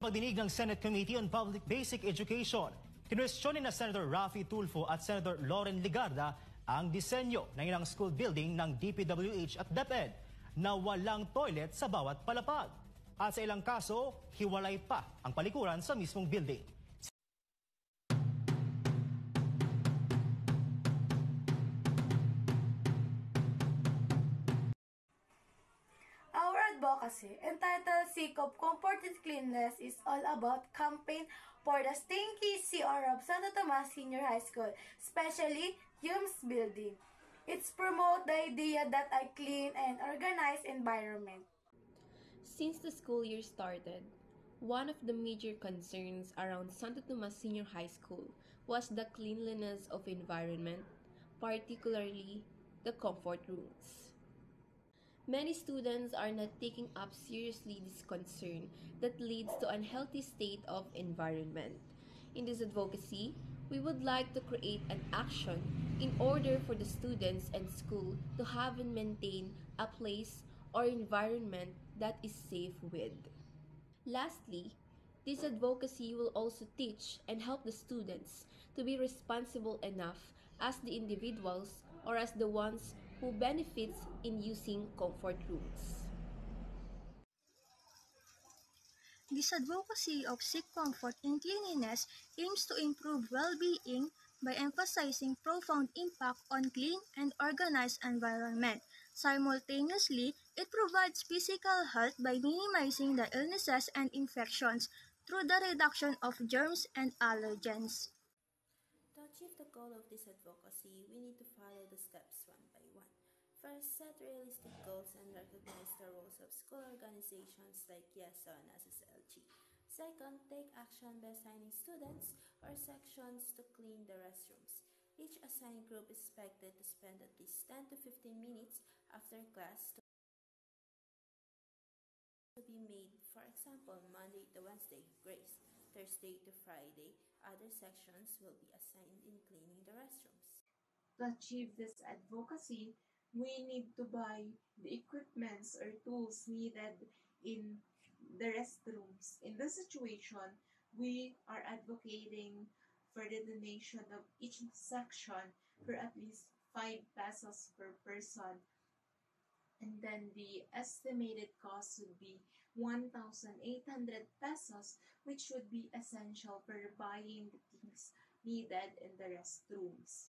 Pagdinig ng Senate Committee on Public Basic Education, kinwestiyonin na Senator Raffy Tulfo at Senator Loren Ligarda ang disenyo ng ilang school building ng DPWH at DepEd na walang toilet sa bawat palapag. At sa ilang kaso, hiwalay pa ang palikuran sa mismong building. Our advocacy, entitled Seek of Comfort and Cleanliness, is all about campaign for the stinky CR of Santo Tomas Senior High School, especially Humes Building. It's promote the idea that a clean and organized environment. Since the school year started, one of the major concerns around Santo Tomas Senior High School was the cleanliness of environment, particularly the comfort rooms. Many students are not taking up seriously this concern that leads to unhealthy state of environment. In this advocacy, we would like to create an action in order for the students and school to have and maintain a place or environment that is safe with. Lastly, this advocacy will also teach and help the students to be responsible enough as the individuals or as the ones who benefits in using comfort rooms. This advocacy of seek comfort and cleanliness aims to improve well-being by emphasizing profound impact on clean and organized environment. Simultaneously, it provides physical health by minimizing the illnesses and infections through the reduction of germs and allergens. To achieve the goal of this advocacy, we need to follow the steps one by one. First, set realistic goals and recognize the roles of school organizations like YESO and SSLG. Second, take action by assigning students or sections to clean the restrooms. Each assigned group is expected to spend at least 10 to 15 minutes after class to be made. For example, Monday to Wednesday, grace. Thursday to Friday, other sections will be assigned in cleaning the restrooms. To achieve this advocacy, we need to buy the equipments or tools needed in the restrooms. In this situation, we are advocating for the donation of each section for at least 5 pesos per person. And then the estimated cost would be 1,800 pesos, which would be essential for buying the things needed in the restrooms.